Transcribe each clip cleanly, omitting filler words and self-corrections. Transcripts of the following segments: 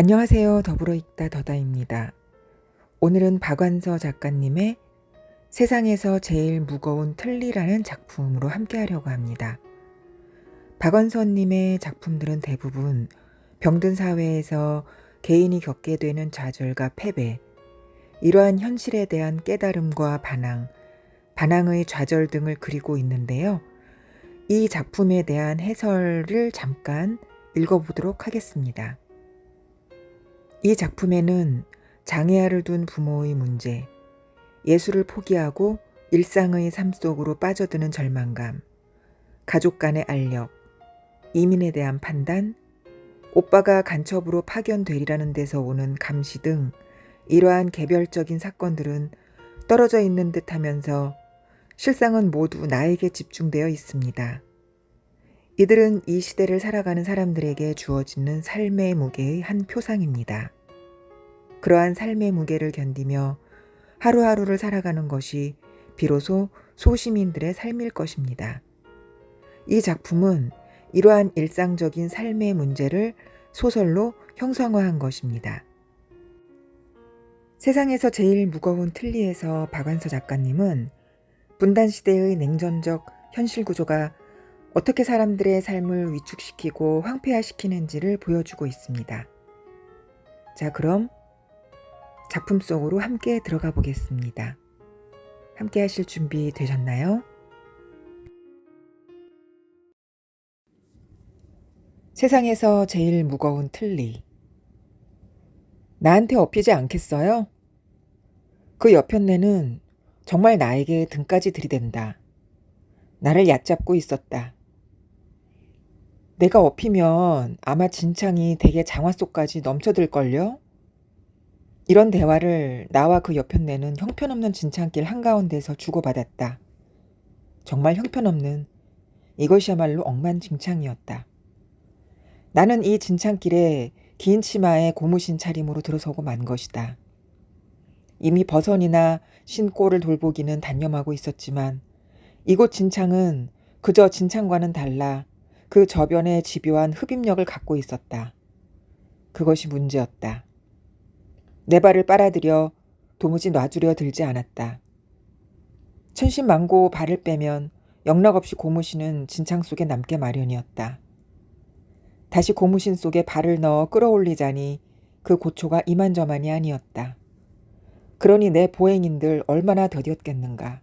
안녕하세요. 더불어 읽다 더다입니다. 오늘은 박완서 작가님의 세상에서 제일 무거운 틀니라는 작품으로 함께 하려고 합니다. 박완서님의 작품들은 대부분 병든 사회에서 개인이 겪게 되는 좌절과 패배, 이러한 현실에 대한 깨달음과 반항의 좌절 등을 그리고 있는데요. 이 작품에 대한 해설을 잠깐 읽어보도록 하겠습니다. 이 작품에는 장애아를 둔 부모의 문제, 예술을 포기하고 일상의 삶 속으로 빠져드는 절망감, 가족 간의 알력, 이민에 대한 판단, 오빠가 간첩으로 파견되리라는 데서 오는 감시 등 이러한 개별적인 사건들은 떨어져 있는 듯 하면서 실상은 모두 나에게 집중되어 있습니다. 이들은 이 시대를 살아가는 사람들에게 주어지는 삶의 무게의 한 표상입니다. 그러한 삶의 무게를 견디며 하루하루를 살아가는 것이 비로소 소시민들의 삶일 것입니다. 이 작품은 이러한 일상적인 삶의 문제를 소설로 형성화한 것입니다. 세상에서 제일 무거운 틀니에서 박완서 작가님은 분단시대의 냉전적 현실 구조가 어떻게 사람들의 삶을 위축시키고 황폐화시키는지를 보여주고 있습니다. 자, 그럼 작품 속으로 함께 들어가 보겠습니다. 함께 하실 준비 되셨나요? 세상에서 제일 무거운 틀니. 나한테 업히지 않겠어요? 그 여편네는 정말 나에게 등까지 들이댄다. 나를 얕잡고 있었다. 내가 업히면 아마 진창이 대개 장화 속까지 넘쳐들걸요? 이런 대화를 나와 그 여편네는 형편없는 진창길 한가운데서 주고받았다. 정말 형편없는, 이것이야말로 억만진창이었다. 나는 이 진창길에 긴 치마에 고무신 차림으로 들어서고 만 것이다. 이미 버선이나 신골을 돌보기는 단념하고 있었지만 이곳 진창은 그저 진창과는 달라 그 저변에 집요한 흡입력을 갖고 있었다. 그것이 문제였다. 내 발을 빨아들여 도무지 놔주려 들지 않았다. 천신만고 발을 빼면 영락없이 고무신은 진창 속에 남게 마련이었다. 다시 고무신 속에 발을 넣어 끌어올리자니 그 고초가 이만저만이 아니었다. 그러니 내 보행인들 얼마나 더디었겠는가.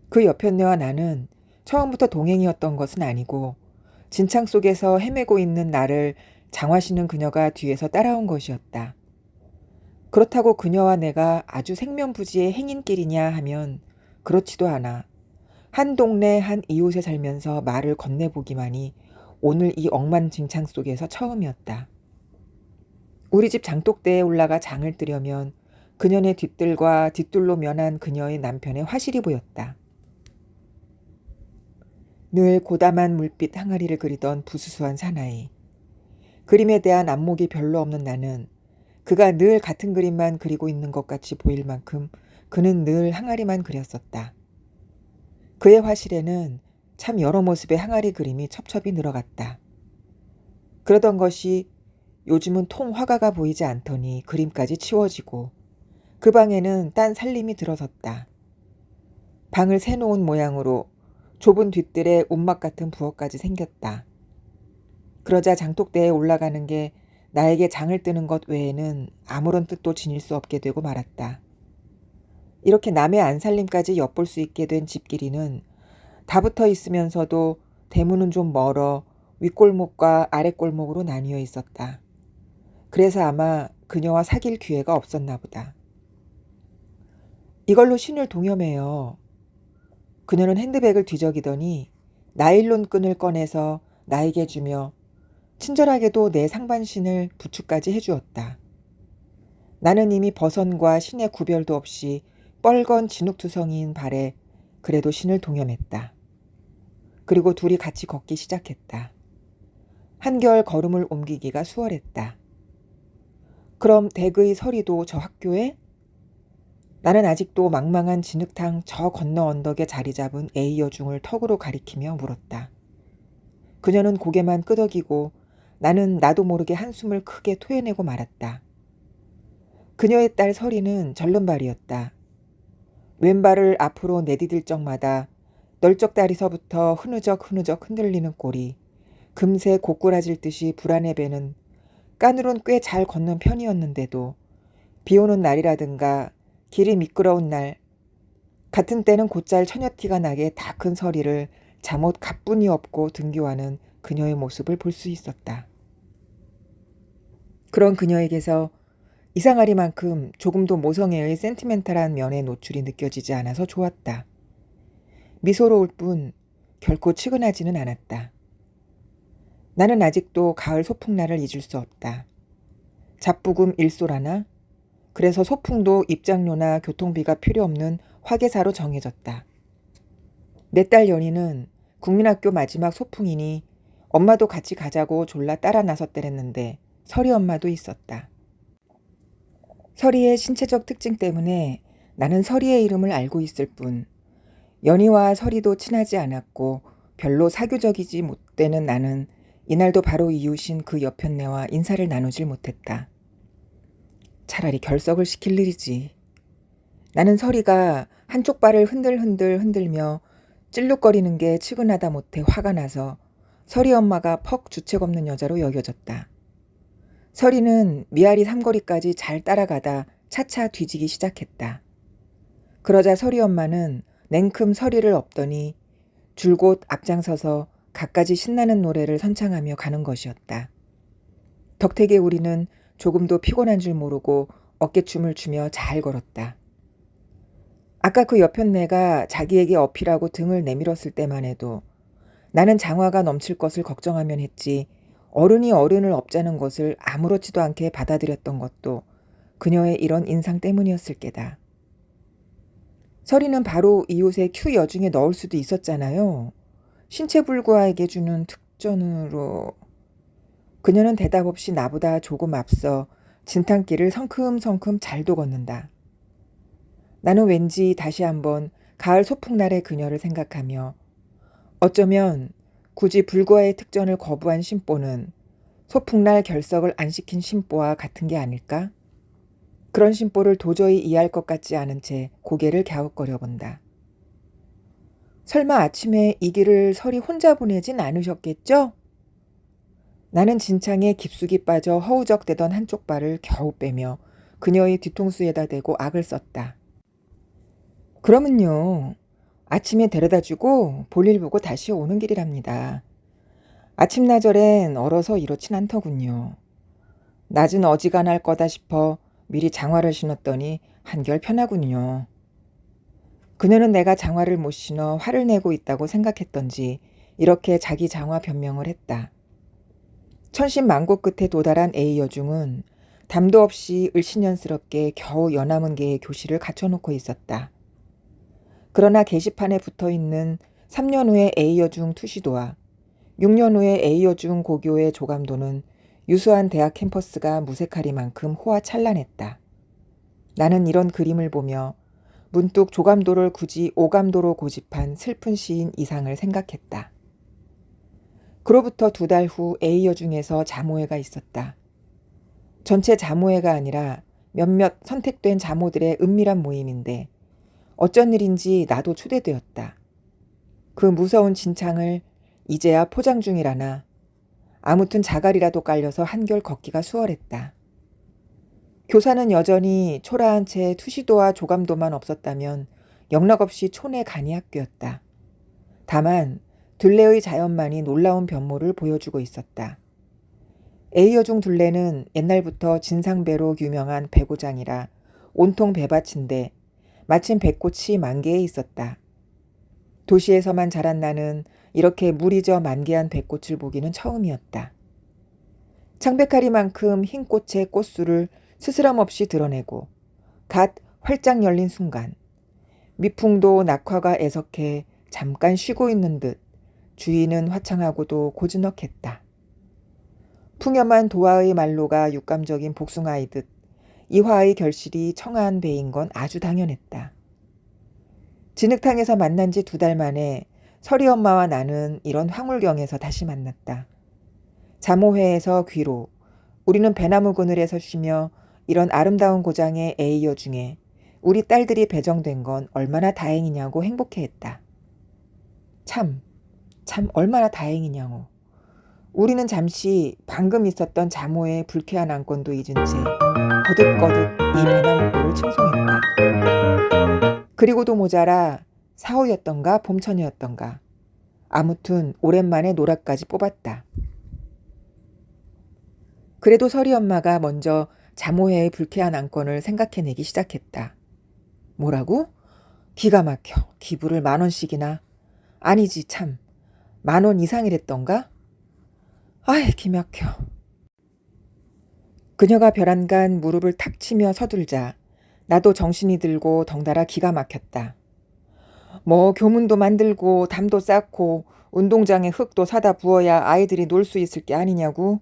그 여편네와 나는 처음부터 동행이었던 것은 아니고 진창 속에서 헤매고 있는 나를 장화시는 그녀가 뒤에서 따라온 것이었다. 그렇다고 그녀와 내가 아주 생면부지의 행인끼리냐 하면 그렇지도 않아. 한 동네 한 이웃에 살면서 말을 건네보기만이 오늘 이 억만진창 속에서 처음이었다. 우리 집 장독대에 올라가 장을 뜨려면 그녀의 뒷뜰과 뒷뜰로 면한 그녀의 남편의 화실이 보였다. 늘 고담한 물빛 항아리를 그리던 부수수한 사나이. 그림에 대한 안목이 별로 없는 나는 그가 늘 같은 그림만 그리고 있는 것 같이 보일 만큼 그는 늘 항아리만 그렸었다. 그의 화실에는 참 여러 모습의 항아리 그림이 첩첩이 늘어갔다. 그러던 것이 요즘은 통 화가가 보이지 않더니 그림까지 치워지고 그 방에는 딴 살림이 들어섰다. 방을 새놓은 모양으로 좁은 뒷뜰에 옷막 같은 부엌까지 생겼다. 그러자 장독대에 올라가는 게 나에게 장을 뜨는 것 외에는 아무런 뜻도 지닐 수 없게 되고 말았다. 이렇게 남의 안살림까지 엿볼 수 있게 된 집길이는 다 붙어 있으면서도 대문은 좀 멀어 윗골목과 아랫골목으로 나뉘어 있었다. 그래서 아마 그녀와 사귈 기회가 없었나 보다. 이걸로 신을 동여매요. 그녀는 핸드백을 뒤적이더니 나일론 끈을 꺼내서 나에게 주며 친절하게도 내 상반신을 부축까지 해주었다. 나는 이미 버선과 신의 구별도 없이 뻘건 진흙투성이인 발에 그래도 신을 동여맸다. 그리고 둘이 같이 걷기 시작했다. 한결 걸음을 옮기기가 수월했다. 그럼 댁의 서리도 저 학교에? 나는 아직도 망망한 진흙탕 저 건너 언덕에 자리 잡은 A여중을 턱으로 가리키며 물었다. 그녀는 고개만 끄덕이고 나는 나도 모르게 한숨을 크게 토해내고 말았다. 그녀의 딸 설이는 절름발이었다. 왼발을 앞으로 내디딜 적마다 널쩍다리서부터 흐느적 흔들리는 꼴이 금세 고꾸라질 듯이 불안해 배는 까늘은 꽤 잘 걷는 편이었는데도 비 오는 날이라든가 길이 미끄러운 날 같은 때는 곧잘 처녀티가 나게 다 큰 서리를 잠옷 가뿐히 업고 등교하는 그녀의 모습을 볼 수 있었다. 그런 그녀에게서 이상하리만큼 조금도 모성애의 센티멘탈한 면의 노출이 느껴지지 않아서 좋았다. 미소로울 뿐 결코 치근하지는 않았다. 나는 아직도 가을 소풍날을 잊을 수 없다. 잡부금 일소라나? 그래서 소풍도 입장료나 교통비가 필요 없는 화계사로 정해졌다. 내 딸 연희는 국민학교 마지막 소풍이니 엄마도 같이 가자고 졸라 따라 나섰더랬는데 설이 엄마도 있었다. 설이의 신체적 특징 때문에 나는 설이의 이름을 알고 있을 뿐 연희와 설이도 친하지 않았고 별로 사교적이지 못되는 나는 이날도 바로 이웃인 그 여편네와 인사를 나누질 못했다. 차라리 결석을 시킬 일이지. 나는 설이가 한쪽 발을 흔들며 찔룩거리는 게 치근하다 못해 화가 나서 설이 엄마가 퍽 주책 없는 여자로 여겨졌다. 설이는 미아리 삼거리까지 잘 따라가다 차차 뒤지기 시작했다. 그러자 설이 엄마는 냉큼 설이를 엎더니 줄곧 앞장서서 갖가지 신나는 노래를 선창하며 가는 것이었다. 덕택에 우리는 조금도 피곤한 줄 모르고 어깨춤을 추며 잘 걸었다. 아까 그 여편네가 자기에게 어필하고 등을 내밀었을 때만 해도 나는 장화가 넘칠 것을 걱정하면 했지 어른이 어른을 업자는 것을 아무렇지도 않게 받아들였던 것도 그녀의 이런 인상 때문이었을 게다. 설이는 바로 이웃의 큐 여중에 넣을 수도 있었잖아요. 신체불구아에게 주는 특전으로. 그녀는 대답 없이 나보다 조금 앞서 진탕길을 성큼성큼 잘도 걷는다. 나는 왠지 다시 한번 가을 소풍날의 그녀를 생각하며 어쩌면 굳이 불구아의 특전을 거부한 심보는 소풍날 결석을 안 시킨 심보와 같은 게 아닐까? 그런 심보를 도저히 이해할 것 같지 않은 채 고개를 갸웃거려 본다. 설마 아침에 이 길을 설이 혼자 보내진 않으셨겠죠? 나는 진창에 깊숙이 빠져 허우적대던 한쪽 발을 겨우 빼며 그녀의 뒤통수에다 대고 악을 썼다. 그러면요. 아침에 데려다주고 볼일 보고 다시 오는 길이랍니다. 아침나절엔 얼어서 이렇진 않더군요. 낮은 어지간할 거다 싶어 미리 장화를 신었더니 한결 편하군요. 그녀는 내가 장화를 못 신어 화를 내고 있다고 생각했던지 이렇게 자기 장화 변명을 했다. 천신만고 끝에 도달한 A 여중은 담도 없이 을신년스럽게 겨우 연남은 개의 교실을 갖춰놓고 있었다. 그러나 게시판에 붙어있는 3년 후에 A여중 투시도와 6년 후에 A여중 고교의 조감도는 유수한 대학 캠퍼스가 무색하리만큼 호화찬란했다. 나는 이런 그림을 보며 문득 조감도를 굳이 오감도로 고집한 슬픈 시인 이상을 생각했다. 그로부터 2달 후 A여중에서 자모회가 있었다. 전체 자모회가 아니라 몇몇 선택된 자모들의 은밀한 모임인데 어쩐 일인지 나도 초대되었다. 그 무서운 진창을 이제야 포장 중이라나 아무튼 자갈이라도 깔려서 한결 걷기가 수월했다. 교사는 여전히 초라한 채 투시도와 조감도만 없었다면 영락없이 촌의 간이 학교였다. 다만 둘레의 자연만이 놀라운 변모를 보여주고 있었다. A여중 둘레는 옛날부터 진상배로 유명한 배고장이라 온통 배밭인데 마침 배꽃이 만개에 있었다. 도시에서만 자란 나는 이렇게 물이 져 만개한 배꽃을 보기는 처음이었다. 창백하리만큼 흰 꽃의 꽃술을 스스럼 없이 드러내고 갓 활짝 열린 순간 미풍도 낙화가 애석해 잠깐 쉬고 있는 듯 주위는 화창하고도 고즈넉했다. 풍염한 도화의 말로가 육감적인 복숭아이듯 이화의 결실이 청아한 배인 건 아주 당연했다. 진흙탕에서 만난 지 2달 만에 설이 엄마와 나는 이런 황홀경에서 다시 만났다. 자모회에서 귀로 우리는 배나무 그늘에서 쉬며 이런 아름다운 고장의 에이어 중에 우리 딸들이 배정된 건 얼마나 다행이냐고 행복해했다. 참 얼마나 다행이냐고. 우리는 잠시 방금 있었던 자모의 불쾌한 안건도 잊은 채 거듭거듭 이 배나무골을 칭송했다. 그리고도 모자라 사후였던가 봄천이었던가 아무튼 오랜만에 노랗까지 뽑았다. 그래도 서리 엄마가 먼저 자모회의 불쾌한 안건을 생각해내기 시작했다. 뭐라고? 기가 막혀. 기부를 10,000원씩이나. 아니지 참. 10,000원 이상이랬던가? 아이 기막혀. 그녀가 벼랑간 무릎을 탁 치며 서둘자 나도 정신이 들고 덩달아 기가 막혔다. 뭐 교문도 만들고 담도 쌓고 운동장에 흙도 사다 부어야 아이들이 놀 수 있을 게 아니냐고.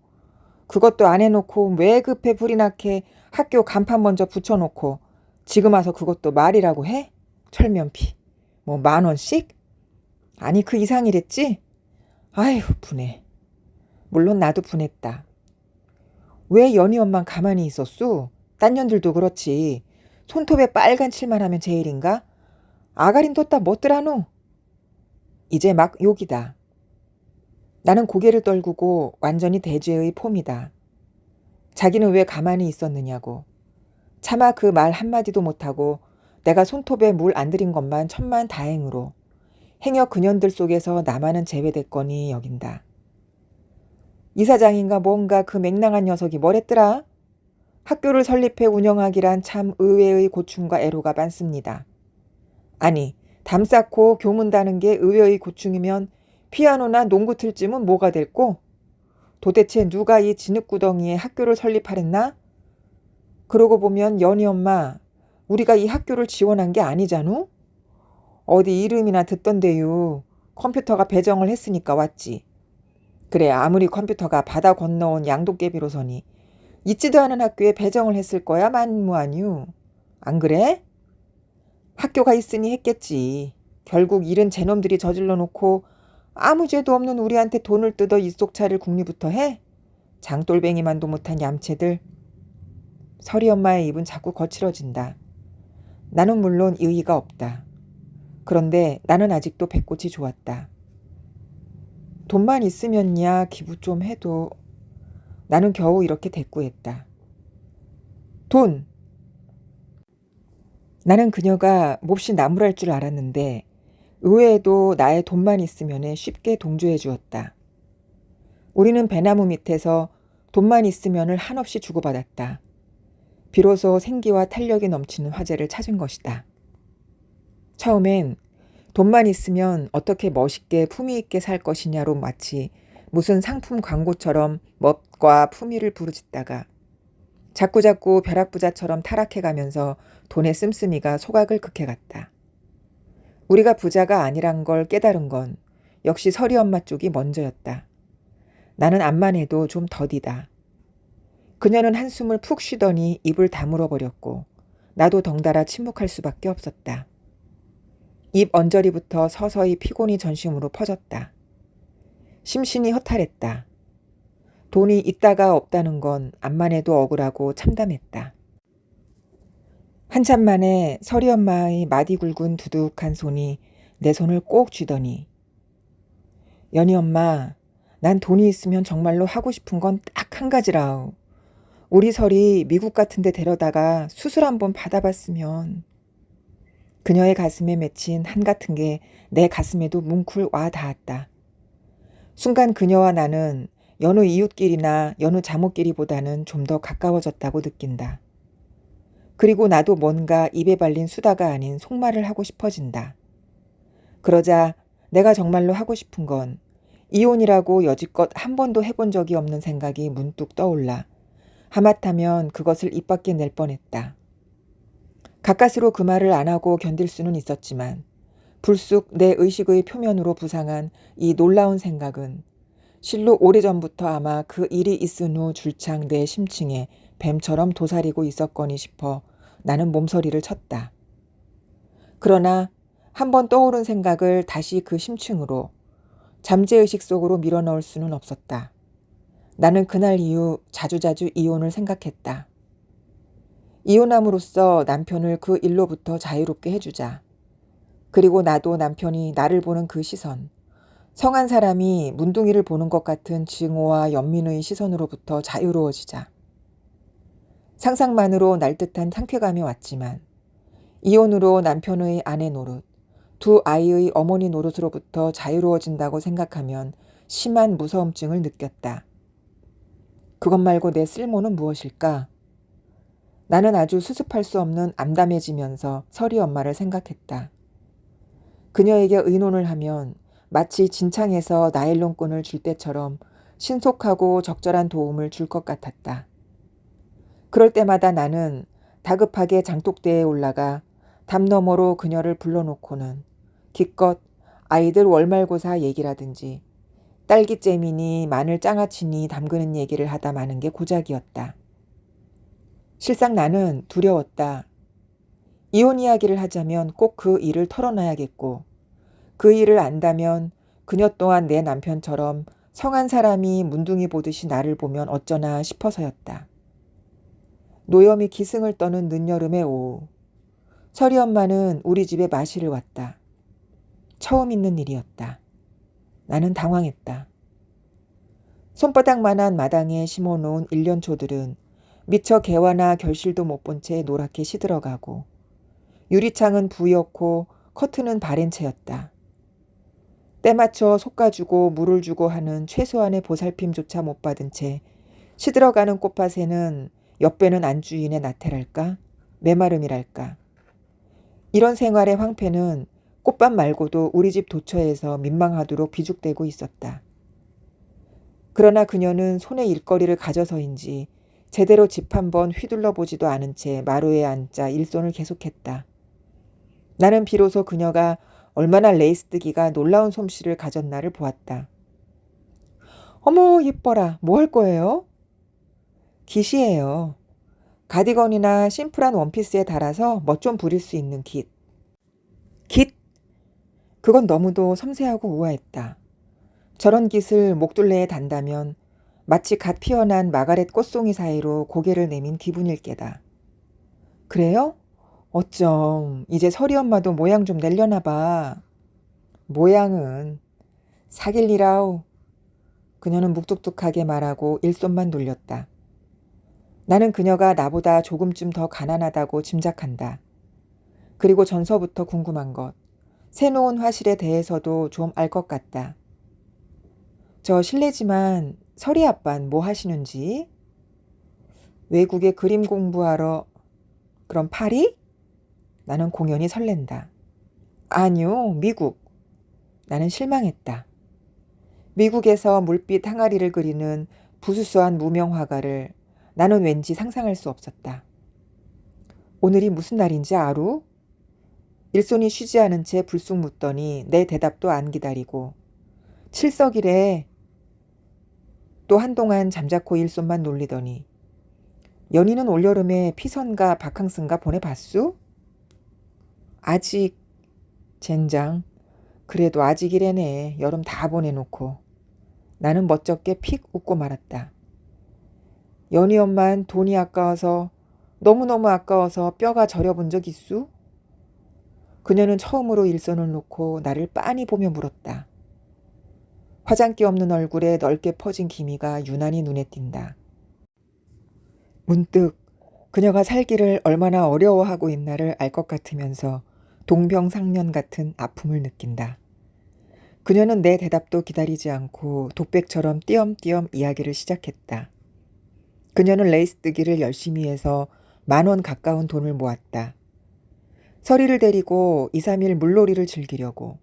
그것도 안 해놓고 왜 급해 불이 나게 학교 간판 먼저 붙여놓고 지금 와서 그것도 말이라고 해? 철면피. 뭐 10,000원씩? 아니 그 이상이랬지? 아휴 분해. 물론 나도 분했다. 왜 연희 엄만 가만히 있었수? 딴 년들도 그렇지. 손톱에 빨간 칠만 하면 제일인가? 아가린 뒀다 못들하노? 이제 막 욕이다. 나는 고개를 떨구고 완전히 대죄의 폼이다. 자기는 왜 가만히 있었느냐고. 차마 그 말 한마디도 못하고 내가 손톱에 물 안 들인 것만 천만다행으로 행여 그년들 속에서 나만은 제외됐거니 여긴다. 이사장인가 뭔가 그 맹랑한 녀석이 뭐랬더라? 학교를 설립해 운영하기란 참 의외의 고충과 애로가 많습니다. 아니 담 쌓고 교문 다는 게 의외의 고충이면 피아노나 농구 틀쯤은 뭐가 될꼬? 도대체 누가 이 진흙구덩이에 학교를 설립하랬나? 그러고 보면 연희 엄마 우리가 이 학교를 지원한 게 아니잖우? 어디 이름이나 듣던데요. 컴퓨터가 배정을 했으니까 왔지. 그래 아무리 컴퓨터가 바다 건너온 양도깨비로서니 있지도 않은 학교에 배정을 했을 거야 만무아니요. 안 그래? 학교가 있으니 했겠지. 결국 일은 제놈들이 저질러 놓고 아무 죄도 없는 우리한테 돈을 뜯어 입속차를 국리부터 해? 장돌뱅이만도 못한 얌체들. 서리 엄마의 입은 자꾸 거칠어진다. 나는 물론 의의가 없다. 그런데 나는 아직도 배꼽이 좋았다. 돈만 있으면야 기부 좀 해도. 나는 겨우 이렇게 대꾸했다. 돈! 나는 그녀가 몹시 나무랄 줄 알았는데 의외에도 나의 돈만 있으면 쉽게 동조해 주었다. 우리는 배나무 밑에서 돈만 있으면을 한없이 주고받았다. 비로소 생기와 탄력이 넘치는 화제를 찾은 것이다. 처음엔 돈만 있으면 어떻게 멋있게 품위 있게 살 것이냐로 마치 무슨 상품 광고처럼 멋과 품위를 부르짖다가 자꾸자꾸 벼락부자처럼 타락해가면서 돈의 씀씀이가 소각을 극해갔다. 우리가 부자가 아니란 걸 깨달은 건 역시 서리 엄마 쪽이 먼저였다. 나는 암만 해도 좀 더디다. 그녀는 한숨을 푹 쉬더니 입을 다물어 버렸고 나도 덩달아 침묵할 수밖에 없었다. 입 언저리부터 서서히 피곤이 전심으로 퍼졌다. 심신이 허탈했다. 돈이 있다가 없다는 건 암만 해도 억울하고 참담했다. 한참 만에 서리 엄마의 마디 굵은 두둑한 손이 내 손을 꼭 쥐더니 연희 엄마, 난 돈이 있으면 정말로 하고 싶은 건 딱 한 가지라우. 우리 설이 미국 같은 데 데려다가 수술 한번 받아봤으면. 그녀의 가슴에 맺힌 한 같은 게 내 가슴에도 뭉클 와 닿았다. 순간 그녀와 나는 여느 이웃끼리나 여느 자모끼리보다는 좀 더 가까워졌다고 느낀다. 그리고 나도 뭔가 입에 발린 수다가 아닌 속말을 하고 싶어진다. 그러자 내가 정말로 하고 싶은 건 이혼이라고 여지껏 한 번도 해본 적이 없는 생각이 문득 떠올라 하마터면 그것을 입 밖에 낼 뻔했다. 가까스로 그 말을 안 하고 견딜 수는 있었지만 불쑥 내 의식의 표면으로 부상한 이 놀라운 생각은 실로 오래전부터 아마 그 일이 있은 후 줄창 내 심층에 뱀처럼 도사리고 있었거니 싶어 나는 몸서리를 쳤다. 그러나 한번 떠오른 생각을 다시 그 심층으로 잠재의식 속으로 밀어넣을 수는 없었다. 나는 그날 이후 자주자주 이혼을 생각했다. 이혼함으로써 남편을 그 일로부터 자유롭게 해주자. 그리고 나도 남편이 나를 보는 그 시선, 성한 사람이 문둥이를 보는 것 같은 증오와 연민의 시선으로부터 자유로워지자. 상상만으로 날듯한 상쾌감이 왔지만 이혼으로 남편의 아내 노릇, 두 아이의 어머니 노릇으로부터 자유로워진다고 생각하면 심한 무서움증을 느꼈다. 그것 말고 내 쓸모는 무엇일까? 나는 아주 수습할 수 없는 암담해지면서 설이 엄마를 생각했다. 그녀에게 의논을 하면 마치 진창에서 나일론끈을 줄 때처럼 신속하고 적절한 도움을 줄 것 같았다. 그럴 때마다 나는 다급하게 장독대에 올라가 담 너머로 그녀를 불러놓고는 기껏 아이들 월말고사 얘기라든지 딸기잼이니 마늘 장아찌니 담그는 얘기를 하다 마는 게 고작이었다. 실상 나는 두려웠다. 이혼 이야기를 하자면 꼭 그 일을 털어놔야겠고 그 일을 안다면 그녀 또한 내 남편처럼 성한 사람이 문둥이 보듯이 나를 보면 어쩌나 싶어서였다. 노염이 기승을 떠는 늦여름의 오후. 설이 엄마는 우리 집에 마시를 왔다. 처음 있는 일이었다. 나는 당황했다. 손바닥만한 마당에 심어놓은 일년초들은 미처 개화나 결실도 못 본 채 노랗게 시들어가고 유리창은 부옇고 커튼은 바랜 채였다. 때맞춰 솎아주고 물을 주고 하는 최소한의 보살핌조차 못 받은 채 시들어가는 꽃밭에는 옆배는 안주인의 나태랄까? 메마름이랄까? 이런 생활의 황폐는 꽃밭 말고도 우리 집 도처에서 민망하도록 비죽대고 있었다. 그러나 그녀는 손에 일거리를 가져서인지 제대로 집 한번 휘둘러 보지도 않은 채 마루에 앉아 일손을 계속했다. 나는 비로소 그녀가 얼마나 레이스뜨기가 놀라운 솜씨를 가졌나를 보았다. 어머 예뻐라. 뭐 할 거예요? 깃이에요. 가디건이나 심플한 원피스에 달아서 멋 좀 부릴 수 있는 깃. 깃? 그건 너무도 섬세하고 우아했다. 저런 깃을 목둘레에 단다면 마치 갓 피어난 마가렛 꽃송이 사이로 고개를 내민 기분일 게다. 그래요? 어쩜 이제 설이 엄마도 모양 좀 내려나 봐. 모양은 사귈리라우. 그녀는 묵뚝뚝하게 말하고 일손만 돌렸다. 나는 그녀가 나보다 조금쯤 더 가난하다고 짐작한다. 그리고 전서부터 궁금한 것, 새놓은 화실에 대해서도 좀 알 것 같다. 저 실례지만 설이 아빤 뭐 하시는지? 외국에 그림 공부하러. 그럼 파리? 나는 공연히 설렌다. 아니요, 미국. 나는 실망했다. 미국에서 물빛 항아리를 그리는 부수수한 무명 화가를 나는 왠지 상상할 수 없었다. 오늘이 무슨 날인지 아루? 일손이 쉬지 않은 채 불쑥 묻더니 내 대답도 안 기다리고 칠석이래. 또 한동안 잠자코 일손만 놀리더니 연희는 올여름에 피선가 바캉스인가 보내봤수? 아직. 젠장. 그래도 아직이래네. 여름 다 보내놓고. 나는 멋쩍게 픽 웃고 말았다. 연희 엄만 돈이 아까워서 너무너무 아까워서 뼈가 저려본 적 있수? 그녀는 처음으로 일손을 놓고 나를 빤히 보며 물었다. 화장기 없는 얼굴에 넓게 퍼진 기미가 유난히 눈에 띈다. 문득 그녀가 살기를 얼마나 어려워하고 있나를 알 것 같으면서 동병상련 같은 아픔을 느낀다. 그녀는 내 대답도 기다리지 않고 독백처럼 띄엄띄엄 이야기를 시작했다. 그녀는 레이스뜨기를 열심히 해서 10,000원 가까운 돈을 모았다. 설이를 데리고 2, 3일 물놀이를 즐기려고.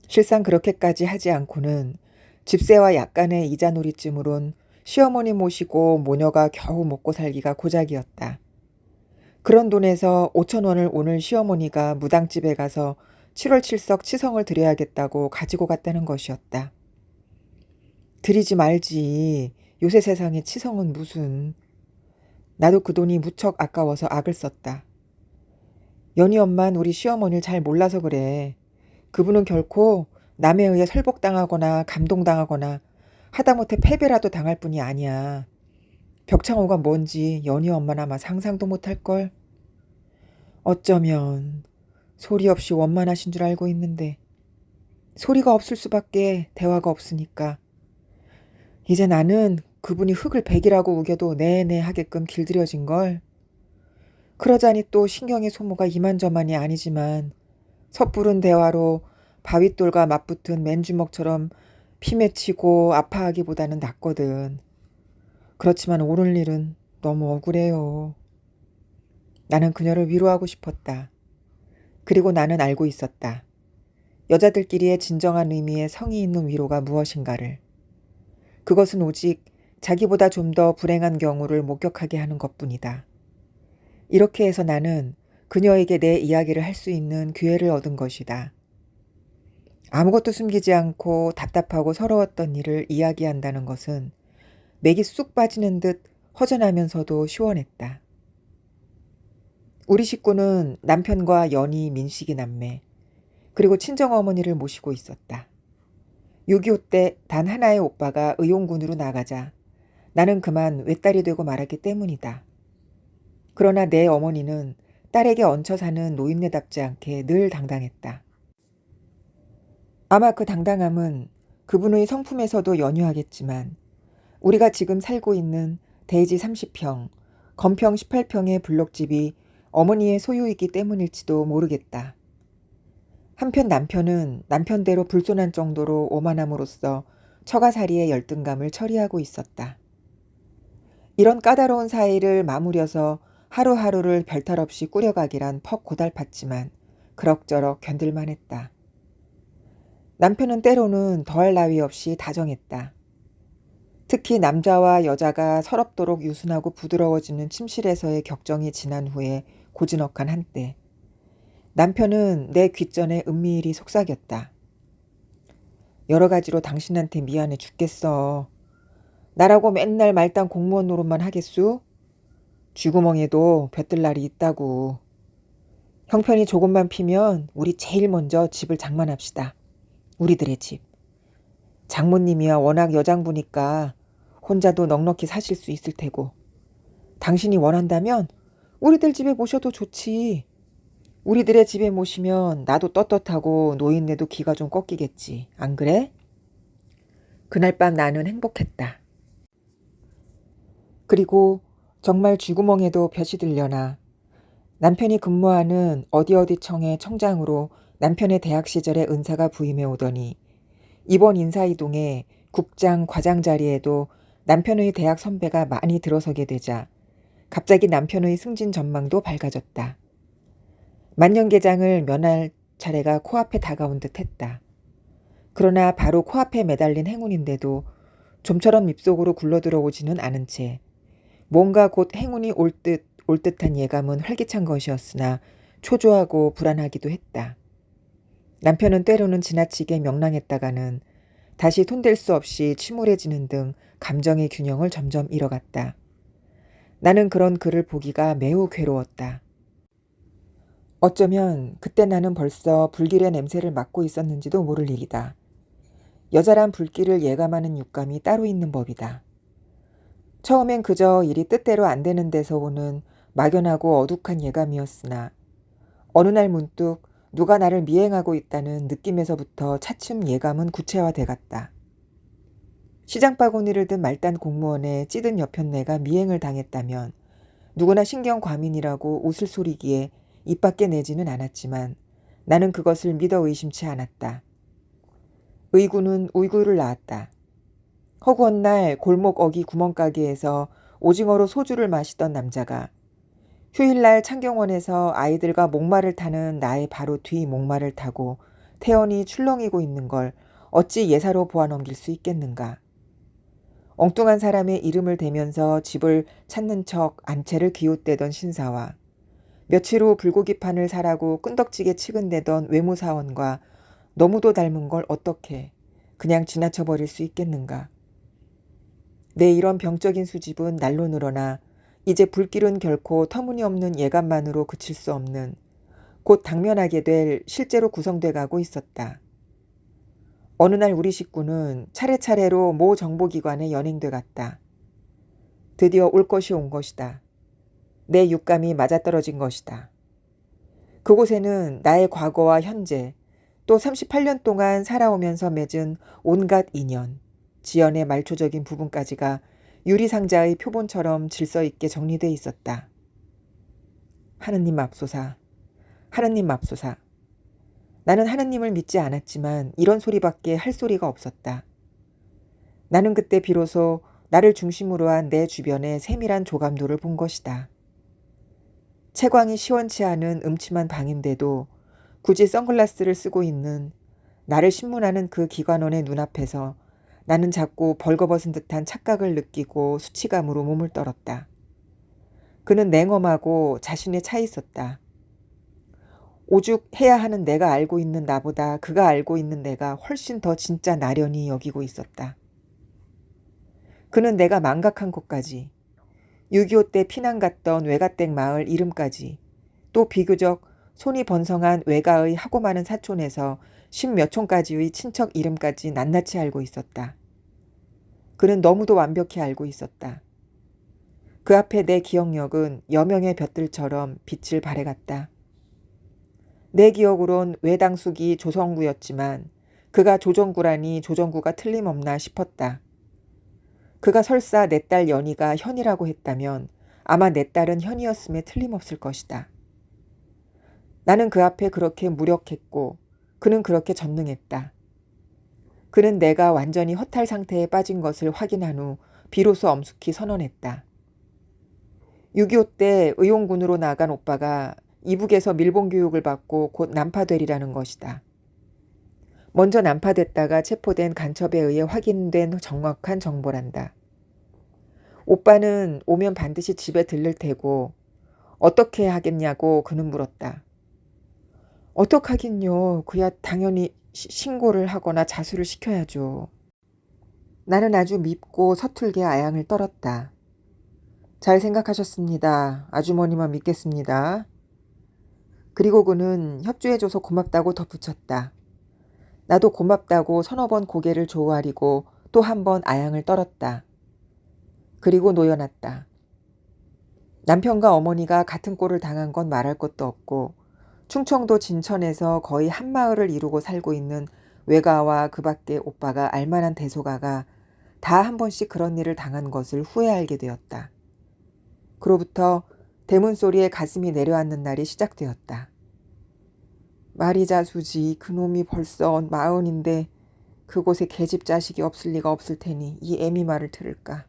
실상 그렇게까지 하지 않고는 집세와 약간의 이자놀이쯤으론 시어머니 모시고 모녀가 겨우 먹고 살기가 고작이었다. 그런 돈에서 5,000원을 오늘 시어머니가 무당집에 가서 7월 7석 치성을 드려야겠다고 가지고 갔다는 것이었다. 드리지 말지. 요새 세상에 치성은 무슨. 나도 그 돈이 무척 아까워서 악을 썼다. 연희 엄만 우리 시어머니를 잘 몰라서 그래. 그분은 결코 남에 의해 설복당하거나 감동당하거나 하다못해 패배라도 당할 뿐이 아니야. 벽창호가 뭔지 연희 엄마는 아마 상상도 못할걸. 어쩌면 소리 없이 원만하신 줄 알고 있는데 소리가 없을 수밖에 대화가 없으니까. 이제 나는 그분이 흙을 백이라고 우겨도 네네 하게끔 길들여진걸. 그러자니 또 신경의 소모가 이만저만이 아니지만 섣부른 대화로 바윗돌과 맞붙은 맨주먹처럼 피 맺히고 아파하기보다는 낫거든. 그렇지만 오늘 일은 너무 억울해요. 나는 그녀를 위로하고 싶었다. 그리고 나는 알고 있었다. 여자들끼리의 진정한 의미의 성의 있는 위로가 무엇인가를. 그것은 오직 자기보다 좀 더 불행한 경우를 목격하게 하는 것뿐이다. 이렇게 해서 나는 그녀에게 내 이야기를 할 수 있는 기회를 얻은 것이다. 아무것도 숨기지 않고 답답하고 서러웠던 일을 이야기한다는 것은 맥이 쑥 빠지는 듯 허전하면서도 시원했다. 우리 식구는 남편과 연희, 민식이 남매, 그리고 친정어머니를 모시고 있었다. 6.25 때 단 하나의 오빠가 의용군으로 나가자 나는 그만 외딸이 되고 말았기 때문이다. 그러나 내 어머니는 딸에게 얹혀 사는 노인네답지 않게 늘 당당했다. 아마 그 당당함은 그분의 성품에서도 연유하겠지만 우리가 지금 살고 있는 대지 30평, 건평 18평의 블록집이 어머니의 소유이기 때문일지도 모르겠다. 한편 남편은 남편대로 불손한 정도로 오만함으로써 처가살이의 열등감을 처리하고 있었다. 이런 까다로운 사이를 마무려서 하루하루를 별탈 없이 꾸려가기란 퍽 고달팠지만 그럭저럭 견딜만 했다. 남편은 때로는 더할 나위 없이 다정했다. 특히 남자와 여자가 서럽도록 유순하고 부드러워지는 침실에서의 격정이 지난 후에 고즈넉한 한때 남편은 내 귓전에 은밀히 속삭였다. 여러 가지로 당신한테 미안해 죽겠어. 나라고 맨날 말단 공무원 노릇만 하겠수? 쥐구멍에도 볕들 날이 있다고. 형편이 조금만 피면 우리 제일 먼저 집을 장만합시다. 우리들의 집. 장모님이야 워낙 여장부니까 혼자도 넉넉히 사실 수 있을 테고. 당신이 원한다면 우리들 집에 모셔도 좋지. 우리들의 집에 모시면 나도 떳떳하고 노인네도 기가 좀 꺾이겠지. 안 그래? 그날 밤 나는 행복했다. 그리고 정말 쥐구멍에도 볕이 들려나 남편이 근무하는 어디 청의 청장으로 남편의 대학 시절에 은사가 부임해 오더니 이번 인사이동에 국장, 과장 자리에도 남편의 대학 선배가 많이 들어서게 되자 갑자기 남편의 승진 전망도 밝아졌다. 만년계장을 면할 차례가 코앞에 다가온 듯 했다. 그러나 바로 코앞에 매달린 행운인데도 좀처럼 입속으로 굴러들어오지는 않은 채 뭔가 곧 행운이 올 듯한 예감은 활기찬 것이었으나 초조하고 불안하기도 했다. 남편은 때로는 지나치게 명랑했다가는 다시 손댈 수 없이 침울해지는 등 감정의 균형을 점점 잃어갔다. 나는 그런 그를 보기가 매우 괴로웠다. 어쩌면 그때 나는 벌써 불길의 냄새를 맡고 있었는지도 모를 일이다. 여자란 불길을 예감하는 육감이 따로 있는 법이다. 처음엔 그저 일이 뜻대로 안 되는 데서 오는 막연하고 어둑한 예감이었으나 어느 날 문득 누가 나를 미행하고 있다는 느낌에서부터 차츰 예감은 구체화돼 갔다. 시장바구니를 든 말단 공무원의 찌든 여편네가 미행을 당했다면 누구나 신경과민이라고 웃을 소리기에 입 밖에 내지는 않았지만 나는 그것을 믿어 의심치 않았다. 의구는 우이구를 낳았다. 허구한 날 골목 어기 구멍가게에서 오징어로 소주를 마시던 남자가 휴일날 창경원에서 아이들과 목마를 타는 나의 바로 뒤 목마를 타고 태연히 출렁이고 있는 걸 어찌 예사로 보아 넘길 수 있겠는가. 엉뚱한 사람의 이름을 대면서 집을 찾는 척 안채를 기웃대던 신사와 며칠 후 불고기판을 사라고 끈덕지게 치근대던 외무사원과 너무도 닮은 걸 어떻게 그냥 지나쳐버릴 수 있겠는가. 내 이런 병적인 수집은 날로 늘어나 이제 불길은 결코 터무니없는 예감만으로 그칠 수 없는 곧 당면하게 될 실제로 구성돼 가고 있었다. 어느 날 우리 식구는 차례차례로 모 정보기관에 연행돼 갔다. 드디어 올 것이 온 것이다. 내 육감이 맞아떨어진 것이다. 그곳에는 나의 과거와 현재, 또 38년 동안 살아오면서 맺은 온갖 인연, 지연의 말초적인 부분까지가 유리상자의 표본처럼 질서 있게 정리돼 있었다. 하느님 맙소사, 하느님 맙소사. 나는 하느님을 믿지 않았지만 이런 소리밖에 할 소리가 없었다. 나는 그때 비로소 나를 중심으로 한 내 주변의 세밀한 조감도를 본 것이다. 채광이 시원치 않은 음침한 방인데도 굳이 선글라스를 쓰고 있는 나를 신문하는 그 기관원의 눈앞에서 나는 자꾸 벌거벗은 듯한 착각을 느끼고 수치감으로 몸을 떨었다. 그는 냉엄하고 자신에 차 있었다. 오죽해야 하는 내가 알고 있는 나보다 그가 알고 있는 내가 훨씬 더 진짜 나련히 여기고 있었다. 그는 내가 망각한 곳까지, 6.25 때 피난 갔던 외가댁 마을 이름까지, 또 비교적 손이 번성한 외가의 하고 많은 사촌에서 10몇 촌까지의 친척 이름까지 낱낱이 알고 있었다. 그는 너무도 완벽히 알고 있었다. 그 앞에 내 기억력은 여명의 볕들처럼 빛을 발해갔다. 내 기억으론 외당숙이 조정구였지만 그가 조정구라니 조정구가 틀림없나 싶었다. 그가 설사 내 딸 연희가 현이라고 했다면 아마 내 딸은 현이었음에 틀림없을 것이다. 나는 그 앞에 그렇게 무력했고 그는 그렇게 전능했다. 그는 내가 완전히 허탈 상태에 빠진 것을 확인한 후 비로소 엄숙히 선언했다. 6.25 때 의용군으로 나간 오빠가 이북에서 밀봉 교육을 받고 곧 난파되리라는 것이다. 먼저 난파됐다가 체포된 간첩에 의해 확인된 정확한 정보란다. 오빠는 오면 반드시 집에 들를 테고 어떻게 하겠냐고 그는 물었다. 어떡하긴요. 그야 당연히 신고를 하거나 자수를 시켜야죠. 나는 아주 밉고 서툴게 아양을 떨었다. 잘 생각하셨습니다. 아주머니만 믿겠습니다. 그리고 그는 협조해줘서 고맙다고 덧붙였다. 나도 고맙다고 서너 번 고개를 조아리고 또 한 번 아양을 떨었다. 그리고 놓여놨다. 남편과 어머니가 같은 꼴을 당한 건 말할 것도 없고 충청도 진천에서 거의 한 마을을 이루고 살고 있는 외가와 그 밖에 오빠가 알만한 대소가가 다 한 번씩 그런 일을 당한 것을 후에 알게 되었다. 그로부터 대문 소리에 가슴이 내려앉는 날이 시작되었다. 말이 자수지 그놈이 벌써 40인데 그곳에 계집 자식이 없을 리가 없을 테니 이 애미 말을 들을까.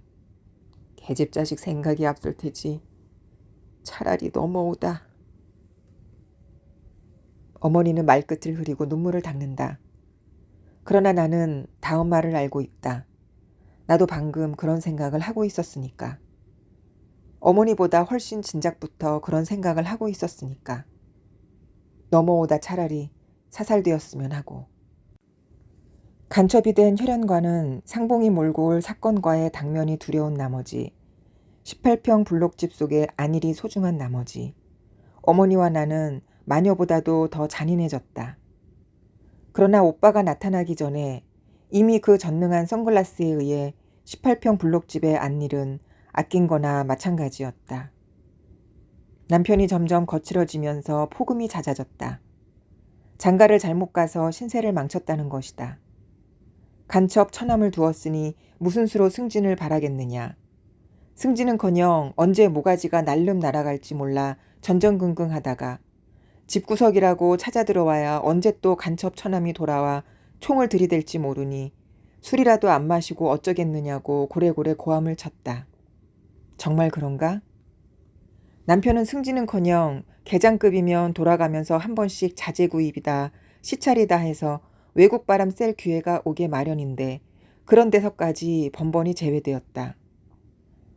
계집 자식 생각이 앞설 테지. 차라리 넘어오다. 어머니는 말끝을 흐리고 눈물을 닦는다. 그러나 나는 다음 말을 알고 있다. 나도 방금 그런 생각을 하고 있었으니까. 어머니보다 훨씬 진작부터 그런 생각을 하고 있었으니까. 넘어오다 차라리 사살되었으면 하고. 간첩이 된 혈연과는 상봉이 몰고 올 사건과의 당면이 두려운 나머지 18평 블록집 속에 안일이 소중한 나머지 어머니와 나는 마녀보다도 더 잔인해졌다. 그러나 오빠가 나타나기 전에 이미 그 전능한 선글라스에 의해 18평 블록집의 안일은 아낀 거나 마찬가지였다. 남편이 점점 거칠어지면서 폭음이 잦아졌다. 장가를 잘못 가서 신세를 망쳤다는 것이다. 간첩 처남을 두었으니 무슨 수로 승진을 바라겠느냐. 승진은커녕 언제 모가지가 날름 날아갈지 몰라 전전긍긍하다가 집구석이라고 찾아들어와야 언제 또 간첩 처남이 돌아와 총을 들이댈지 모르니 술이라도 안 마시고 어쩌겠느냐고 고래고래 고함을 쳤다. 정말 그런가? 남편은 승진은커녕 계장급이면 돌아가면서 한 번씩 자재구입이다 시찰이다 해서 외국 바람 쐴 기회가 오게 마련인데 그런 데서까지 번번이 제외되었다.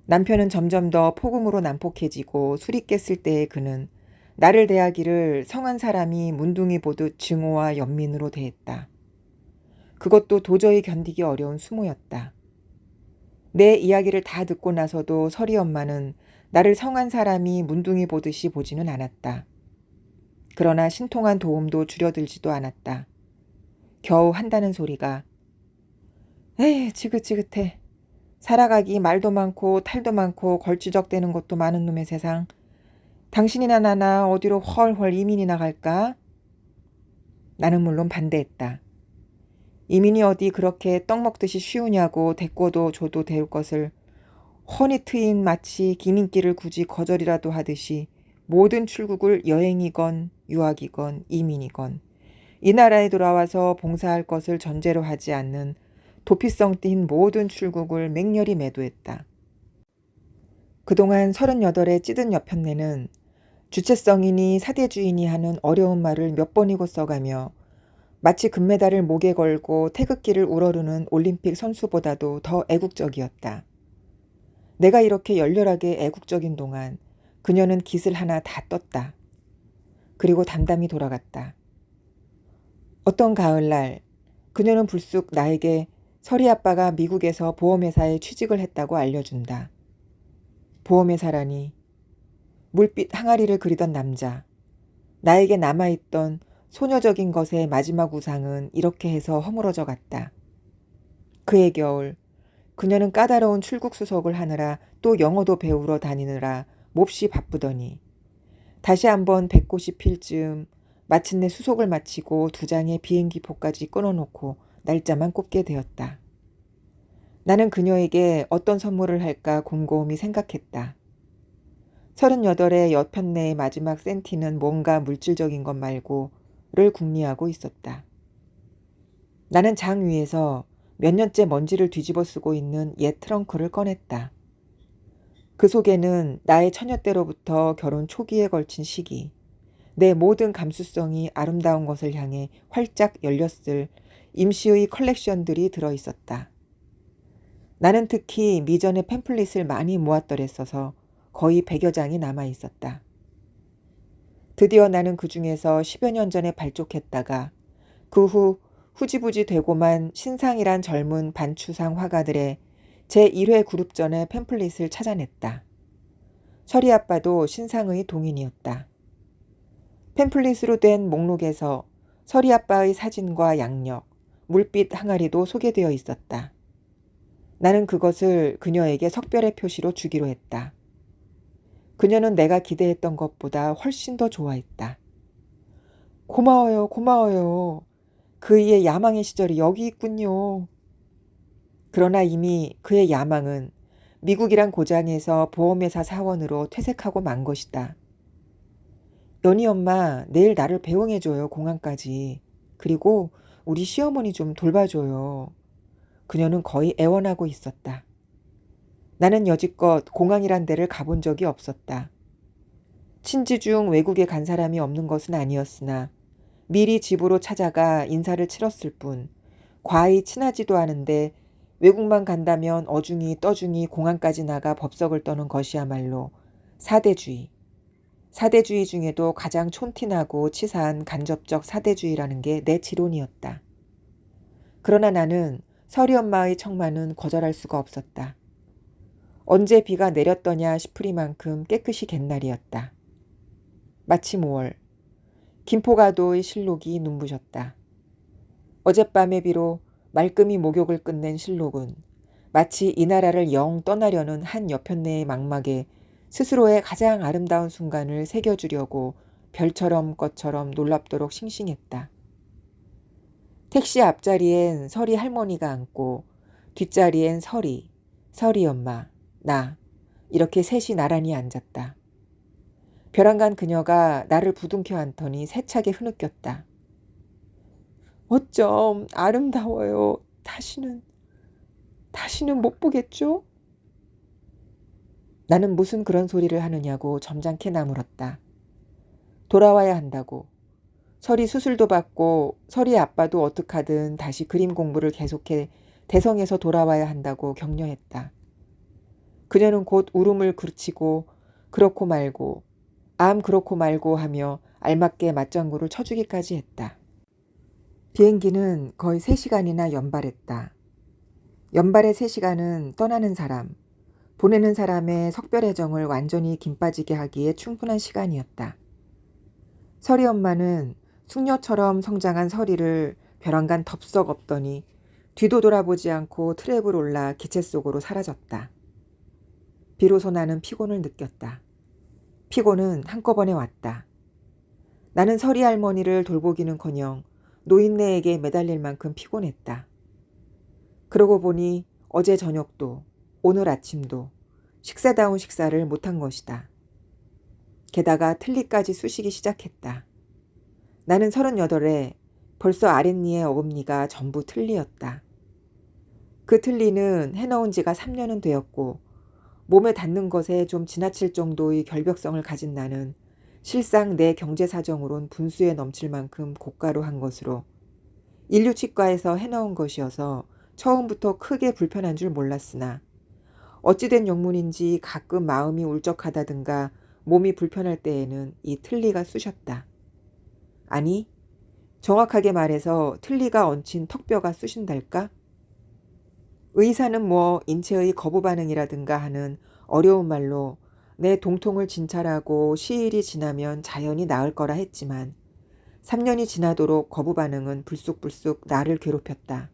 남편은 점점 더 폭음으로 난폭해지고 술이 깼을 때의 그는 나를 대하기를 성한 사람이 문둥이 보듯 증오와 연민으로 대했다. 그것도 도저히 견디기 어려운 수모였다. 내 이야기를 다 듣고 나서도 설이 엄마는 나를 성한 사람이 문둥이 보듯이 보지는 않았다. 그러나 신통한 도움도 줄여들지도 않았다. 겨우 한다는 소리가 에이 지긋지긋해. 살아가기 말도 많고 탈도 많고 걸추적대는 것도 많은 놈의 세상. 당신이나 나나 어디로 헐헐 이민이나 갈까? 나는 물론 반대했다. 이민이 어디 그렇게 떡 먹듯이 쉬우냐고 데꼬도 줘도 될 것을 훤히 트인 마치 기민길을 굳이 거절이라도 하듯이 모든 출국을 여행이건 유학이건 이민이건 이 나라에 돌아와서 봉사할 것을 전제로 하지 않는 도피성 띈 모든 출국을 맹렬히 매도했다. 그동안 38의 찌든 여편네는 주체성이니 사대주의니 하는 어려운 말을 몇 번이고 써가며 마치 금메달을 목에 걸고 태극기를 우러르는 올림픽 선수보다도 더 애국적이었다. 내가 이렇게 열렬하게 애국적인 동안 그녀는 깃을 하나 다 떴다. 그리고 담담히 돌아갔다. 어떤 가을날 그녀는 불쑥 나에게 설이 아빠가 미국에서 보험회사에 취직을 했다고 알려준다. 보험회사라니. 물빛 항아리를 그리던 남자. 나에게 남아있던 소녀적인 것의 마지막 우상은 이렇게 해서 허물어져 갔다. 그해 겨울 그녀는 까다로운 출국 수속을 하느라 또 영어도 배우러 다니느라 몹시 바쁘더니 다시 한번 배꽃이 필 즈음 마침내 수속을 마치고 2장의 비행기표까지 끊어놓고 날짜만 꼽게 되었다. 나는 그녀에게 어떤 선물을 할까 곰곰이 생각했다. 38의 여편네의 마지막 센티는 뭔가 물질적인 것 말고를 궁리하고 있었다. 나는 장 위에서 몇 년째 먼지를 뒤집어 쓰고 있는 옛 트렁크를 꺼냈다. 그 속에는 나의 처녀 때로부터 결혼 초기에 걸친 시기, 내 모든 감수성이 아름다운 것을 향해 활짝 열렸을 임시의 컬렉션들이 들어있었다. 나는 특히 미전의 팸플릿을 많이 모았더랬어서 거의 100여 장이 남아있었다. 드디어 나는 그 중에서 10여 년 전에 발족했다가 그 후 후지부지 되고만 신상이란 젊은 반추상 화가들의 제1회 그룹전의 팸플릿을 찾아냈다. 설이 아빠도 신상의 동인이었다. 팸플릿으로 된 목록에서 설이 아빠의 사진과 양력, 물빛 항아리도 소개되어 있었다. 나는 그것을 그녀에게 석별의 표시로 주기로 했다. 그녀는 내가 기대했던 것보다 훨씬 더 좋아했다. 고마워요, 고마워요. 그의 야망의 시절이 여기 있군요. 그러나 이미 그의 야망은 미국이란 고장에서 보험회사 사원으로 퇴색하고 만 것이다. 연희 엄마 내일 나를 배웅해줘요, 공항까지. 그리고 우리 시어머니 좀 돌봐줘요. 그녀는 거의 애원하고 있었다. 나는 여지껏 공항이란 데를 가본 적이 없었다. 친지 중 외국에 간 사람이 없는 것은 아니었으나 미리 집으로 찾아가 인사를 치렀을 뿐 과히 친하지도 않은데 외국만 간다면 어중이 떠중이 공항까지 나가 법석을 떠는 것이야말로 사대주의. 사대주의 중에도 가장 촌티나고 치사한 간접적 사대주의라는 게 내 지론이었다. 그러나 나는 설이 엄마의 청만은 거절할 수가 없었다. 언제 비가 내렸더냐 싶으리만큼 깨끗이 갯날이었다. 마침 5월. 김포가도의 실록이 눈부셨다. 어젯밤의 비로 말끔히 목욕을 끝낸 실록은 마치 이 나라를 영 떠나려는 한 여편네의 망막에 스스로의 가장 아름다운 순간을 새겨주려고 별처럼 꽃처럼 놀랍도록 싱싱했다. 택시 앞자리엔 설이 할머니가 앉고 뒷자리엔 설이 엄마, 나 이렇게 셋이 나란히 앉았다. 벼랑간 그녀가 나를 부둥켜 안더니 세차게 흐느꼈다. 어쩜 아름다워요. 다시는 못 보겠죠? 나는 무슨 그런 소리를 하느냐고 점잖게 나물었다. 돌아와야 한다고. 설이 수술도 받고 설이 아빠도 어떡하든 다시 그림 공부를 계속해 대성에서 돌아와야 한다고 격려했다. 그녀는 곧 울음을 그르치고 그렇고 말고 암 그렇고 말고 하며 알맞게 맞장구를 쳐주기까지 했다. 비행기는 거의 3시간이나 연발했다. 연발의 3시간은 떠나는 사람, 보내는 사람의 석별애정을 완전히 김 빠지게 하기에 충분한 시간이었다. 설이 엄마는 숙녀처럼 성장한 설이를 벼랑간 덥석 없더니 뒤도 돌아보지 않고 트랩을 올라 기체 속으로 사라졌다. 비로소 나는 피곤을 느꼈다. 피곤은 한꺼번에 왔다. 나는 서리 할머니를 돌보기는커녕 노인네에게 매달릴 만큼 피곤했다. 그러고 보니 어제 저녁도 오늘 아침도 식사다운 식사를 못한 것이다. 게다가 틀니까지 쑤시기 시작했다. 나는 38에 벌써 아랫니의 어금니가 전부 틀니였다. 그 틀니는 해놓은 지가 3년은 되었고 몸에 닿는 것에 좀 지나칠 정도의 결벽성을 가진 나는 실상 내 경제 사정으론 분수에 넘칠 만큼 고가로한 것으로 인류치과에서 해놓은 것이어서 처음부터 크게 불편한 줄 몰랐으나 어찌된 영문인지 가끔 마음이 울적하다든가 몸이 불편할 때에는 이 틀니가 쑤셨다. 아니, 정확하게 말해서 틀니가 얹힌 턱뼈가 쑤신달까? 의사는 뭐 인체의 거부 반응이라든가 하는 어려운 말로 내 동통을 진찰하고 시일이 지나면 자연히 나을 거라 했지만 3년이 지나도록 거부 반응은 불쑥불쑥 나를 괴롭혔다.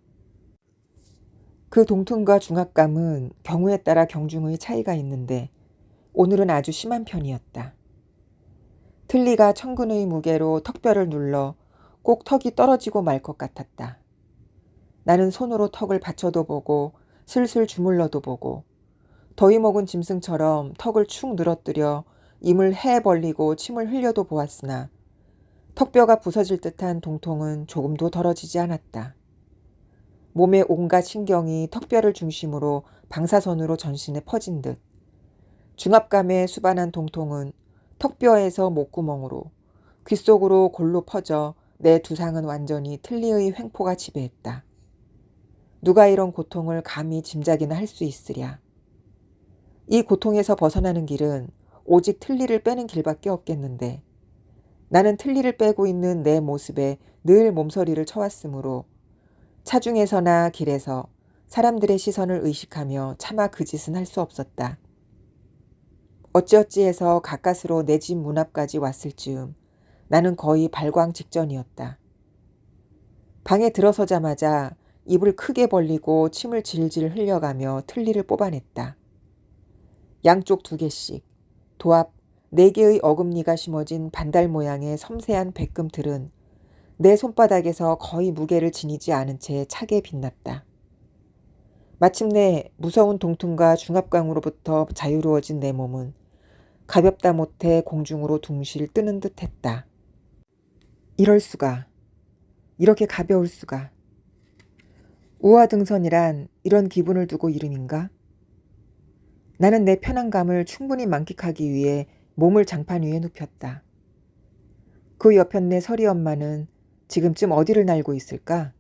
그 동통과 중압감은 경우에 따라 경중의 차이가 있는데 오늘은 아주 심한 편이었다. 틀니가 천근의 무게로 턱뼈를 눌러 꼭 턱이 떨어지고 말 것 같았다. 나는 손으로 턱을 받쳐도 보고 슬슬 주물러도 보고 더위 먹은 짐승처럼 턱을 축 늘어뜨려 입을 해 벌리고 침을 흘려도 보았으나 턱뼈가 부서질 듯한 동통은 조금도 덜어지지 않았다. 몸의 온갖 신경이 턱뼈를 중심으로 방사선으로 전신에 퍼진 듯 중압감에 수반한 동통은 턱뼈에서 목구멍으로 귓속으로 골로 퍼져 내 두상은 완전히 틀니의 횡포가 지배했다. 누가 이런 고통을 감히 짐작이나 할 수 있으랴. 이 고통에서 벗어나는 길은 오직 틀니를 빼는 길밖에 없겠는데 나는 틀니를 빼고 있는 내 모습에 늘 몸서리를 쳐왔으므로 차중에서나 길에서 사람들의 시선을 의식하며 차마 그 짓은 할 수 없었다. 어찌어찌해서 가까스로 내 집 문 앞까지 왔을 즈음 나는 거의 발광 직전이었다. 방에 들어서자마자 입을 크게 벌리고 침을 질질 흘려가며 틀니를 뽑아냈다. 양쪽 2개씩 도합 4개의 어금니가 심어진 반달 모양의 섬세한 백금틀은 내 손바닥에서 거의 무게를 지니지 않은 채 차게 빛났다. 마침내 무서운 동통과 중압감으로부터 자유로워진 내 몸은 가볍다 못해 공중으로 둥실 뜨는 듯 했다. 이럴 수가. 이렇게 가벼울 수가. 우화등선이란 이런 기분을 두고 이름인가? 나는 내 편안감을 충분히 만끽하기 위해 몸을 장판 위에 눕혔다. 그 옆편네 서리 엄마는 지금쯤 어디를 날고 있을까?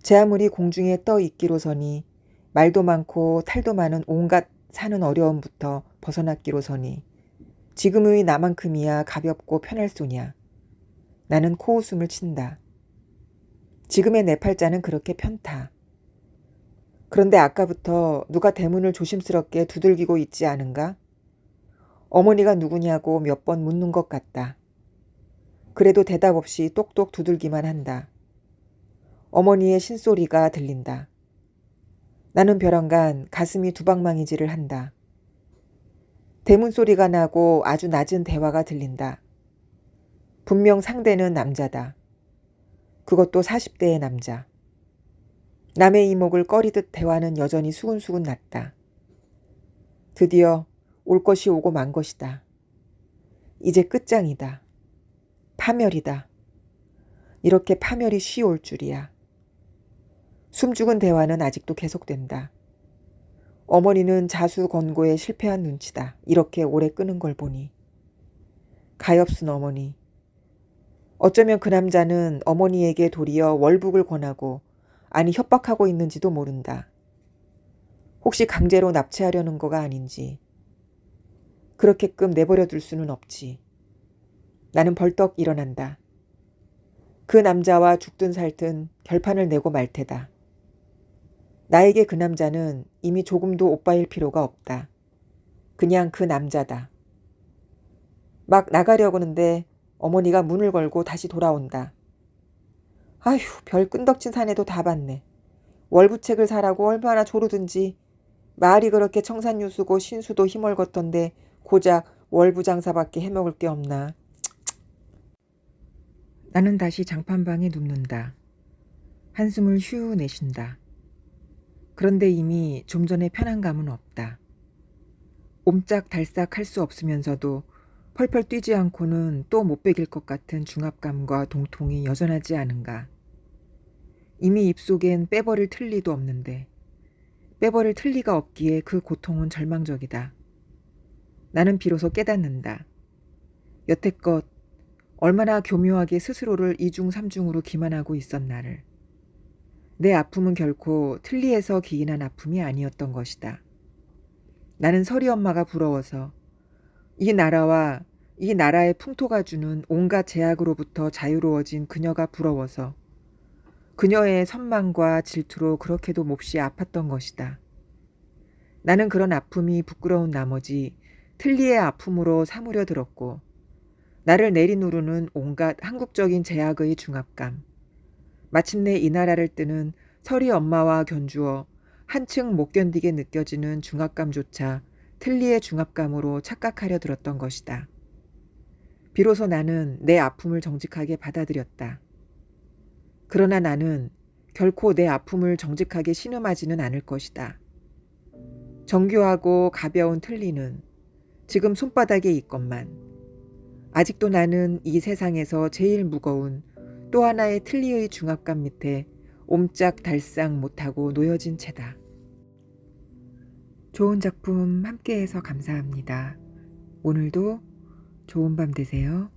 제 아무리 공중에 떠 있기로서니 말도 많고 탈도 많은 온갖 사는 어려움부터 벗어났기로서니 지금의 나만큼이야 가볍고 편할 소냐. 나는 코웃음을 친다. 지금의 내 팔자는 그렇게 편타. 그런데 아까부터 누가 대문을 조심스럽게 두들기고 있지 않은가? 어머니가 누구냐고 몇 번 묻는 것 같다. 그래도 대답 없이 똑똑 두들기만 한다. 어머니의 신소리가 들린다. 나는 벼랑간 가슴이 두방망이질을 한다. 대문 소리가 나고 아주 낮은 대화가 들린다. 분명 상대는 남자다. 그것도 40대의 남자. 남의 이목을 꺼리듯 대화는 여전히 수근수근 났다. 드디어 올 것이 오고 만 것이다. 이제 끝장이다. 파멸이다. 이렇게 파멸이 쉬올 줄이야. 숨죽은 대화는 아직도 계속된다. 어머니는 자수건고에 실패한 눈치다. 이렇게 오래 끄는 걸 보니. 가엾은 어머니. 어쩌면 그 남자는 어머니에게 도리어 월북을 권하고 아니 협박하고 있는지도 모른다. 혹시 강제로 납치하려는 거가 아닌지. 그렇게끔 내버려 둘 수는 없지. 나는 벌떡 일어난다. 그 남자와 죽든 살든 결판을 내고 말 테다. 나에게 그 남자는 이미 조금도 오빠일 필요가 없다. 그냥 그 남자다. 막 나가려고 하는데 어머니가 문을 걸고 다시 돌아온다. 아휴, 별 끈덕진 사내도 다 봤네. 월부책을 사라고 얼마나 조르든지. 말이 그렇게 청산유수고 신수도 힘얼걷던데 고작 월부장사밖에 해먹을 게 없나. 나는 다시 장판방에 눕는다. 한숨을 휴 내쉰다. 그런데 이미 좀 전에 편한 감은 없다. 옴짝달싹 할 수 없으면서도 펄펄 뛰지 않고는 또 못 베길 것 같은 중압감과 동통이 여전하지 않은가. 이미 입속엔 빼버릴 틀니도 없는데 빼버릴 틀니가 없기에 그 고통은 절망적이다. 나는 비로소 깨닫는다. 여태껏 얼마나 교묘하게 스스로를 이중삼중으로 기만하고 있었나를. 내 아픔은 결코 틀니에서 기인한 아픔이 아니었던 것이다. 나는 서리 엄마가 부러워서, 이 나라와 이 나라의 풍토가 주는 온갖 제약으로부터 자유로워진 그녀가 부러워서 그녀의 선망과 질투로 그렇게도 몹시 아팠던 것이다. 나는 그런 아픔이 부끄러운 나머지 틀니의 아픔으로 사무려 들었고, 나를 내리누르는 온갖 한국적인 제약의 중압감, 마침내 이 나라를 뜨는 서리 엄마와 견주어 한층 못 견디게 느껴지는 중압감조차 틀니의 중압감으로 착각하려 들었던 것이다. 비로소 나는 내 아픔을 정직하게 받아들였다. 그러나 나는 결코 내 아픔을 정직하게 신음하지는 않을 것이다. 정교하고 가벼운 틀니는 지금 손바닥에 있건만 아직도 나는 이 세상에서 제일 무거운 또 하나의 틀니의 중압감 밑에 옴짝달싹 못하고 놓여진 채다. 좋은 작품 함께해서 감사합니다. 오늘도 좋은 밤 되세요.